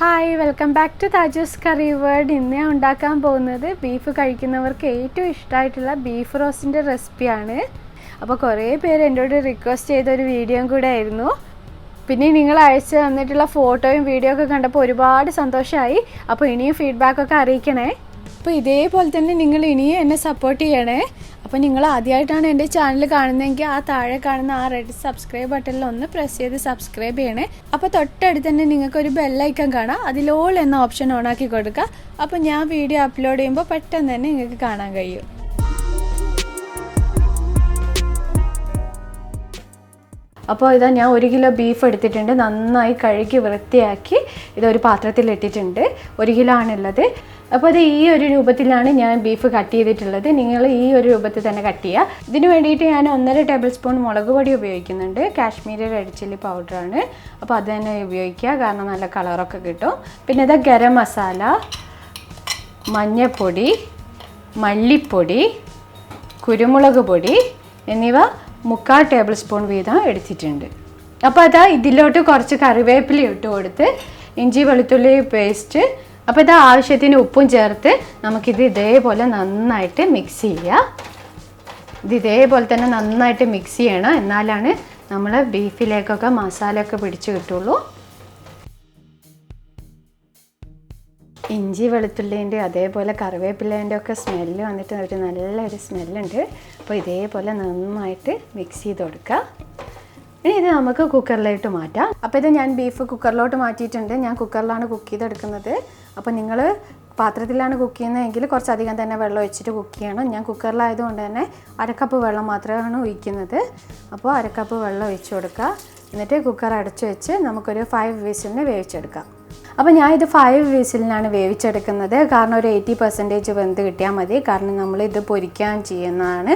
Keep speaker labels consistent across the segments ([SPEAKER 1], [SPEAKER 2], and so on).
[SPEAKER 1] Hi, welcome back to Thajus Curryworld. ഇന്ന് ഞാൻ ഉണ്ടാക്കാൻ പോകുന്നത് ബീഫ് കഴിക്കുന്നവർക്ക് ഏറ്റവും ഇഷ്ടമായിട്ടുള്ള ബീഫ് റോസ്റ്റിൻ്റെ റെസിപ്പിയാണ്. അപ്പോൾ കുറേ പേര് എന്നോട് റിക്വസ്റ്റ് ചെയ്ത ഒരു വീഡിയോയും കൂടെ ആയിരുന്നു. പിന്നെ നിങ്ങൾ അയച്ചു തന്നിട്ടുള്ള ഫോട്ടോയും വീഡിയോ ഒക്കെ കണ്ടപ്പോൾ ഒരുപാട് സന്തോഷമായി. അപ്പോൾ ഇനിയും ഫീഡ്ബാക്കൊക്കെ അറിയിക്കണേ. അപ്പോൾ ഇതേപോലെ തന്നെ നിങ്ങൾ ഇനിയും എന്നെ സപ്പോർട്ട് ചെയ്യണേ. അപ്പോൾ നിങ്ങൾ ആദ്യമായിട്ടാണ് എൻ്റെ ചാനൽ കാണുന്നതെങ്കിൽ ആ താഴെ കാണുന്ന ആ റെഡ് സബ്സ്ക്രൈബ് ബട്ടണിൽ ഒന്ന് പ്രസ് ചെയ്ത് സബ്സ്ക്രൈബ് ചെയ്യണേ. അപ്പോൾ തൊട്ടടുത്ത് തന്നെ നിങ്ങൾക്കൊരു ബെല്ലൈക്കൺ കാണാം, അതിൽ ഓൾ എന്ന ഓപ്ഷൻ ഓണാക്കി കൊടുക്കുക. അപ്പോൾ ഞാൻ വീഡിയോ അപ്ലോഡ് ചെയ്യുമ്പോൾ പെട്ടെന്ന് തന്നെ നിങ്ങൾക്ക് കാണാൻ കഴിയും. അപ്പോൾ ഇതാ ഞാൻ 1 കിലോ ബീഫ് എടുത്തിട്ടുണ്ട്. നന്നായി കഴുകി വൃത്തിയാക്കി ഇതൊരു പാത്രത്തിലിട്ടിട്ടുണ്ട്. 1 കിലോ ആണുള്ളത്. അപ്പോൾ ഇത് ഈ ഒരു രൂപത്തിലാണ് ഞാൻ ബീഫ് കട്ട് ചെയ്തിട്ടുള്ളത്. നിങ്ങൾ ഈ ഒരു രൂപത്തിൽ തന്നെ കട്ട് ചെയ്യുക. ഇതിന് വേണ്ടിയിട്ട് ഞാൻ 1.5 ടേബിൾ സ്പൂൺ മുളക് പൊടി ഉപയോഗിക്കുന്നുണ്ട്. കാശ്മീരി റെഡ് ചില്ലി പൗഡറാണ്. അപ്പോൾ അത് തന്നെ ഉപയോഗിക്കുക, കാരണം നല്ല കളറൊക്കെ കിട്ടും. പിന്നെ ഇത് ഗരം മസാല, മഞ്ഞൾപ്പൊടി, മല്ലിപ്പൊടി, കുരുമുളക് പൊടി എന്നിവ 3/4 ടേബിൾ സ്പൂൺ വീതം എടുത്തിട്ടുണ്ട്. അപ്പോൾ അതാ ഇതിലോട്ട് കുറച്ച് കറിവേപ്പില ഇട്ട് കൊടുത്ത് ഇഞ്ചി വെളുത്തുള്ളി പേസ്റ്റ്, അപ്പോൾ ഇത് ആവശ്യത്തിന് ഉപ്പും ചേർത്ത് നമുക്കിത് ഇതേപോലെ നന്നായിട്ട് മിക്സ് ചെയ്യുക. ഇത് ഇതേപോലെ തന്നെ നന്നായിട്ട് മിക്സ് ചെയ്യണം, എന്നാലാണ് നമ്മൾ ബീഫിലേക്കൊക്കെ മസാലയൊക്കെ പിടിച്ച് കിട്ടുള്ളൂ. ഇഞ്ചി വെളുത്തുള്ളിൻ്റെ അതേപോലെ കറിവേപ്പിലേൻ്റെ ഒക്കെ സ്മെല്ല് വന്നിട്ട് ഒരു നല്ലൊരു സ്മെല്ലുണ്ട്. അപ്പോൾ ഇതേപോലെ നന്നായിട്ട് മിക്സ് ചെയ്ത് കൊടുക്കുക. ഇനി ഇത് നമുക്ക് കുക്കറിലോട്ട് മാറ്റാം. അപ്പോൾ ഇത് ഞാൻ ബീഫ് കുക്കറിലോട്ട് മാറ്റിയിട്ടുണ്ട്. ഞാൻ കുക്കറിലാണ് കുക്ക് ചെയ്തെടുക്കുന്നത്. അപ്പോൾ നിങ്ങൾ പാത്രത്തിലാണ് കുക്ക് ചെയ്യുന്നതെങ്കിൽ കുറച്ചധികം തന്നെ വെള്ളം ഒഴിച്ചിട്ട് കുക്ക് ചെയ്യണം. ഞാൻ കുക്കറിലായതുകൊണ്ട് തന്നെ 1/2 കപ്പ് വെള്ളം മാത്രമാണ് ഒഴിക്കുന്നത്. അപ്പോൾ 1/2 കപ്പ് വെള്ളം ഒഴിച്ച് കൊടുക്കുക. എന്നിട്ട് കുക്കർ അടച്ചു വെച്ച് നമുക്കൊരു 5 വിസിലിന് വേവിച്ചെടുക്കാം. അപ്പോൾ ഞാൻ ഇത് 5 വിസിലിനാണ് വേവിച്ചെടുക്കുന്നത്. കാരണം ഒരു 80% വെന്ത് കിട്ടിയാൽ മതി. കാരണം നമ്മളിത് പൊരിക്കാൻ ചെയ്യുന്നതാണ്.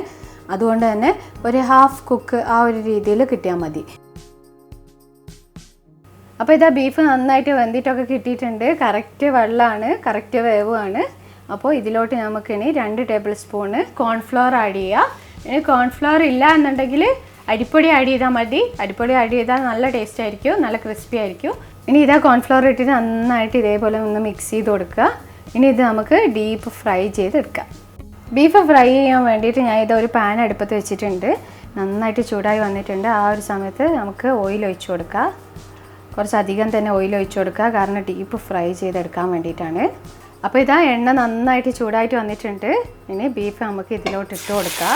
[SPEAKER 1] അതുകൊണ്ട് തന്നെ ഒരു ഹാഫ് കുക്ക് ആ ഒരു രീതിയിൽ കിട്ടിയാൽ മതി. അപ്പോൾ ഇതാ ബീഫ് നന്നായിട്ട് വെന്തിട്ടൊക്കെ കിട്ടിയിട്ടുണ്ട്. കറക്റ്റ് വെള്ളമാണ്, കറക്റ്റ് വേവുമാണ്. അപ്പോൾ ഇതിലോട്ട് നമുക്കിനി 2 ടേബിൾ സ്പൂണ് കോൺഫ്ലവർ ആഡ് ചെയ്യുക. ഇനി കോൺഫ്ലവർ ഇല്ല എന്നുണ്ടെങ്കിൽ അരിപ്പൊടി ആഡ് ചെയ്താൽ മതി. അരിപ്പൊടി ആഡ് ചെയ്താൽ നല്ല ടേസ്റ്റ് ആയിരിക്കും, നല്ല ക്രിസ്പി ആയിരിക്കും. ഇനി ഇതാ കോൺഫ്ലവർ ഇട്ടിട്ട് നന്നായിട്ട് ഇതേപോലെ ഒന്ന് മിക്സ് ചെയ്ത് കൊടുക്കുക. ഇനി ഇത് നമുക്ക് ഡീപ്പ് ഫ്രൈ ചെയ്തെടുക്കാം. ബീഫ് ഫ്രൈ ചെയ്യാൻ വേണ്ടിയിട്ട് ഞാൻ ഇതൊരു പാൻ അടുപ്പത്ത് വെച്ചിട്ടുണ്ട്. നന്നായിട്ട് ചൂടായി വന്നിട്ടുണ്ട്. ആ ഒരു സമയത്ത് നമുക്ക് ഓയിൽ ഒഴിച്ച് കൊടുക്കുക. കുറച്ചധികം തന്നെ ഓയിൽ ഒഴിച്ച് കൊടുക്കുക, കാരണം ഡീപ്പ് ഫ്രൈ ചെയ്തെടുക്കാൻ വേണ്ടിയിട്ടാണ്. അപ്പോൾ ഇതാ എണ്ണ നന്നായിട്ട് ചൂടായിട്ട് വന്നിട്ടുണ്ട്. ഇനി ബീഫ് നമുക്ക് ഇതിലോട്ട് ഇട്ട് കൊടുക്കുക.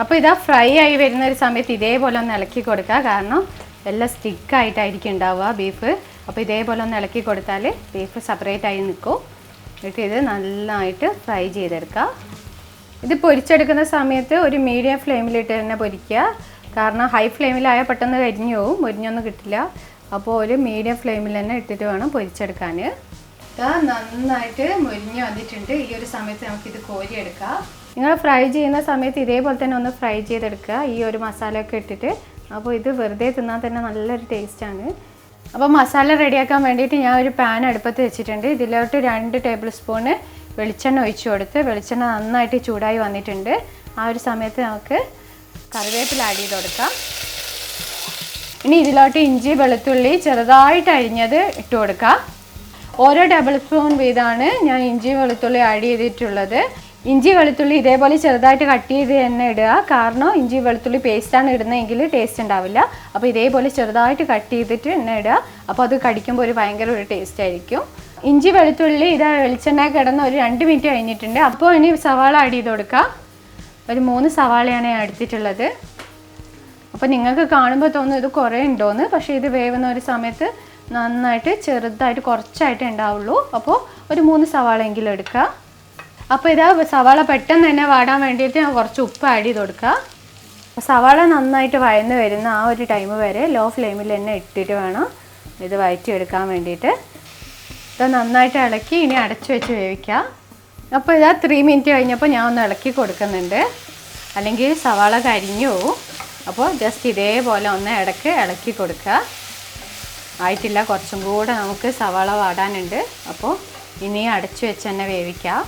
[SPEAKER 1] അപ്പോൾ ഇതാ ഫ്രൈ ആയി വരുന്ന ഒരു സമയത്ത് ഇതേപോലെ ഒന്ന് ഇളക്കി കൊടുക്കുക, കാരണം എല്ലാം സ്റ്റിക്കായിട്ടായിരിക്കും ഉണ്ടാവുക ബീഫ്. അപ്പോൾ ഇതേപോലെ ഒന്ന് ഇളക്കി കൊടുത്താൽ ബീഫ് സെപ്പറേറ്റ് ആയി നിൽക്കും. എന്നിട്ട് ഇത് നന്നായിട്ട് ഫ്രൈ ചെയ്തെടുക്കുക. ഇത് പൊരിച്ചെടുക്കുന്ന സമയത്ത് ഒരു മീഡിയം ഫ്ലെയിമിലിട്ട് തന്നെ പൊരിക്കുക, കാരണം ഹൈ ഫ്ലെയിമിലായാൽ പെട്ടെന്ന് കരിഞ്ഞു പോവും, മുരിഞ്ഞൊന്നും കിട്ടില്ല. അപ്പോൾ ഒരു മീഡിയം ഫ്ലെയിമിൽ തന്നെ ഇട്ടിട്ട് വേണം പൊരിച്ചെടുക്കാൻ. ഇത് നന്നായിട്ട് മുരിഞ്ഞ് വന്നിട്ടുണ്ട്. ഈ ഒരു സമയത്ത് നമുക്കിത് കോരിയെടുക്കാം. നിങ്ങൾ ഫ്രൈ ചെയ്യുന്ന സമയത്ത് ഇതേപോലെ തന്നെ ഒന്ന് ഫ്രൈ ചെയ്തെടുക്കുക, ഈ ഒരു മസാലയൊക്കെ ഇട്ടിട്ട്. അപ്പോൾ ഇത് വെറുതെ തിന്നാൽ തന്നെ നല്ലൊരു ടേസ്റ്റാണ്. അപ്പോൾ മസാല റെഡിയാക്കാൻ വേണ്ടിയിട്ട് ഞാൻ ഒരു പാൻ അടുപ്പത്ത് വെച്ചിട്ടുണ്ട്. ഇതിലോട്ട് 2 ടേബിൾ സ്പൂണ് വെളിച്ചെണ്ണ ഒഴിച്ച് കൊടുത്ത് വെളിച്ചെണ്ണ നന്നായിട്ട് ചൂടായി വന്നിട്ടുണ്ട്. ആ ഒരു സമയത്ത് നമുക്ക് കറിവേപ്പില ആഡ് ചെയ്ത് കൊടുക്കാം. ഇനി ഇതിലോട്ട് ഇഞ്ചി വെളുത്തുള്ളി ചെറുതായിട്ട് അരിഞ്ഞത് ഇട്ട് കൊടുക്കാം. ഓരോ ടേബിൾ സ്പൂൺ വീതമാണ് ഞാൻ ഇഞ്ചി വെളുത്തുള്ളി ആഡ് ചെയ്തിട്ടുള്ളത്. ഇഞ്ചി വെളുത്തുള്ളി ഇതേപോലെ ചെറുതായിട്ട് കട്ട് ചെയ്ത് തന്നെ ഇടുക, കാരണം ഇഞ്ചി വെളുത്തുള്ളി പേസ്റ്റാണ് ഇടുന്നതെങ്കിൽ ടേസ്റ്റ് ഉണ്ടാവില്ല. അപ്പോൾ ഇതേപോലെ ചെറുതായിട്ട് കട്ട് ചെയ്തിട്ട് തന്നെ ഇടുക. അപ്പോൾ അത് കടിക്കുമ്പോൾ ഒരു ഭയങ്കര ഒരു ടേസ്റ്റ് ആയിരിക്കും. ഇഞ്ചി വെളുത്തുള്ളി ഇതാ വെളിച്ചെണ്ണ കിടന്ന് ഒരു 2 മിനിറ്റ് കഴിഞ്ഞിട്ടുണ്ട്. അപ്പോൾ ഇനി സവാള ആഡ് ചെയ്ത് കൊടുക്കാം. ഒരു 3 സവാളയാണ് ഞാൻ എടുത്തിട്ടുള്ളത്. അപ്പോൾ നിങ്ങൾക്ക് കാണുമ്പോൾ തോന്നും ഇത് കുറേ ഉണ്ടോയെന്ന്, പക്ഷേ ഇത് വേവുന്ന ഒരു സമയത്ത് നന്നായിട്ട് ചെറുതായിട്ട് കുറച്ചായിട്ട് ഉണ്ടാവുള്ളൂ. അപ്പോൾ ഒരു 3 സവാളയെങ്കിലും എടുക്കുക. അപ്പോൾ ഇതാ സവാള പെട്ടെന്ന് തന്നെ വാടാൻ വേണ്ടിയിട്ട് ഞാൻ കുറച്ച് ഉപ്പ് ആഡ് ചെയ്ത് കൊടുക്കുക. സവാള നന്നായിട്ട് വഴന്ന് വരുന്ന ആ ഒരു ടൈം വരെ ലോ ഫ്ലെയിമിൽ തന്നെ ഇട്ടിട്ട് വേണം ഇത് വഴറ്റിയെടുക്കാൻ വേണ്ടിയിട്ട്. ഇത് നന്നായിട്ട് ഇളക്കി ഇനി അടച്ചു വെച്ച് വേവിക്കുക. അപ്പോൾ ഇതാ 3 മിനിറ്റ് കഴിഞ്ഞപ്പോൾ ഞാൻ ഒന്ന് ഇളക്കി കൊടുക്കുന്നുണ്ട്, അല്ലെങ്കിൽ സവാള കരിഞ്ഞു പോവും. അപ്പോൾ ജസ്റ്റ് ഇതേപോലെ ഒന്ന് ഇടയ്ക്ക് ഇളക്കി കൊടുക്കുക. ആയിട്ടില്ല, കുറച്ചും കൂടെ നമുക്ക് സവാള വാടാനുണ്ട്. അപ്പോൾ ഇനി അടച്ചു വെച്ച് തന്നെ വേവിക്കുക.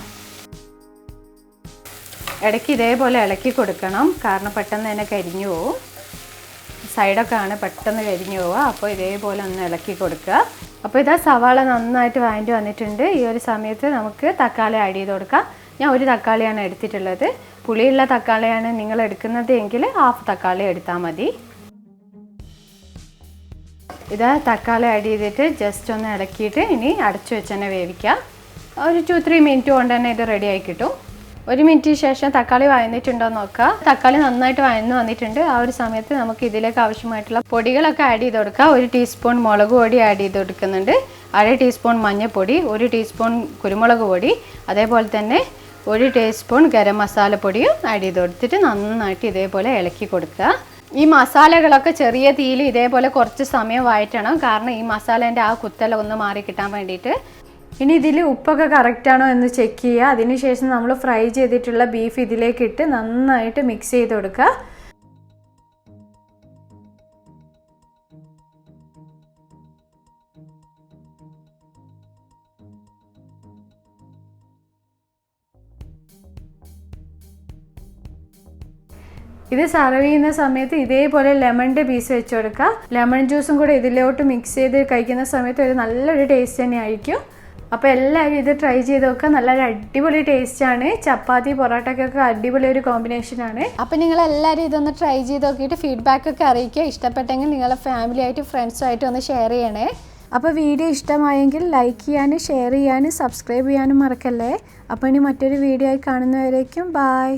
[SPEAKER 1] ഇടയ്ക്ക് ഇതേപോലെ ഇളക്കി കൊടുക്കണം, കാരണം പെട്ടെന്ന് തന്നെ കരിഞ്ഞു പോവും. സൈഡൊക്കെ ആണ് പെട്ടെന്ന് കരിഞ്ഞു പോവുക. അപ്പോൾ ഇതേപോലെ ഒന്ന് ഇളക്കി കൊടുക്കുക. അപ്പോൾ ഇതാ സവാള നന്നായിട്ട് വഴണ്ടി വന്നിട്ടുണ്ട്. ഈ ഒരു സമയത്ത് നമുക്ക് തക്കാളി ആഡ് ചെയ്ത് കൊടുക്കാം. ഞാൻ ഒരു തക്കാളിയാണ് എടുത്തിട്ടുള്ളത്. പുളിയുള്ള തക്കാളിയാണ് നിങ്ങൾ എടുക്കുന്നത് എങ്കിൽ ഹാഫ് തക്കാളി എടുത്താൽ മതി. ഇതാ തക്കാളി ആഡ് ചെയ്തിട്ട് ജസ്റ്റ് ഒന്ന് ഇളക്കിയിട്ട് ഇനി അടച്ചു വെച്ച് തന്നെ വേവിക്കാം. ഒരു 2-3 മിനിറ്റ് കൊണ്ട് തന്നെ ഇത് റെഡി ആയി കിട്ടും. 1 മിനിറ്റിന് ശേഷം തക്കാളി വഴന്നിട്ടുണ്ടോ നോക്കുക. തക്കാളി നന്നായിട്ട് വഴന്ന് വന്നിട്ടുണ്ട്. ആ ഒരു സമയത്ത് നമുക്ക് ഇതിലേക്ക് ആവശ്യമായിട്ടുള്ള പൊടികളൊക്കെ ആഡ് ചെയ്ത് കൊടുക്കുക. 1 ടീസ്പൂൺ മുളക് പൊടി ആഡ് ചെയ്ത് കൊടുക്കുന്നുണ്ട്, 1/2 ടീസ്പൂൺ മഞ്ഞൾപ്പൊടി, 1 ടീസ്പൂൺ കുരുമുളക് പൊടി, അതേപോലെ തന്നെ 1 ടീസ്പൂൺ ഗരം മസാലപ്പൊടിയും ആഡ് ചെയ്ത് കൊടുത്തിട്ട് നന്നായിട്ട് ഇതേപോലെ ഇളക്കി കൊടുക്കുക. ഈ മസാലകളൊക്കെ ചെറിയ തീയിൽ ഇതേപോലെ കുറച്ച് സമയം വഴറ്റണം, കാരണം ഈ മസാലേൻ്റെ ആ കുത്തെല്ലാം ഒന്ന് മാറി കിട്ടാൻ വേണ്ടിയിട്ട്. ഇനി ഇതിൽ ഉപ്പൊക്കെ കറക്റ്റാണോ എന്ന് ചെക്ക് ചെയ്യുക. അതിനുശേഷം നമ്മൾ ഫ്രൈ ചെയ്തിട്ടുള്ള ബീഫ് ഇതിലേക്ക് ഇട്ട് നന്നായിട്ട് മിക്സ് ചെയ്ത് കൊടുക്കുക. ഇത് സർവ് ചെയ്യുന്ന സമയത്ത് ഇതേപോലെ ലെമണിൻ്റെ പീസ് വെച്ച് കൊടുക്കുക. ലെമൺ ജ്യൂസും കൂടെ ഇതിലോട്ട് മിക്സ് ചെയ്ത് കഴിക്കുന്ന സമയത്ത് ഒരു നല്ലൊരു ടേസ്റ്റ് തന്നെ ആയിരിക്കും. അപ്പോൾ എല്ലാവരും ഇത് ട്രൈ ചെയ്ത് നോക്കുക. നല്ലൊരു അടിപൊളി ടേസ്റ്റാണ്. ചപ്പാത്തി പൊറോട്ടയ്ക്കൊക്കെ അടിപൊളി ഒരു കോമ്പിനേഷനാണ്. അപ്പോൾ നിങ്ങളെല്ലാവരും ഇതൊന്ന് ട്രൈ ചെയ്ത് നോക്കിയിട്ട് ഫീഡ്ബാക്കൊക്കെ അറിയിക്കുക. ഇഷ്ടപ്പെട്ടെങ്കിൽ നിങ്ങളെ ഫാമിലിയായിട്ട് ഫ്രണ്ട്സുമായിട്ട് ഒന്ന് ഷെയർ ചെയ്യണേ. അപ്പോൾ വീഡിയോ ഇഷ്ടമായെങ്കിൽ ലൈക്ക് ചെയ്യാനും ഷെയർ ചെയ്യാനും സബ്സ്ക്രൈബ് ചെയ്യാനും മറക്കല്ലേ. അപ്പോൾ ഇനി മറ്റൊരു വീഡിയോ ആയി കാണുന്നവരേക്കും ബായ്.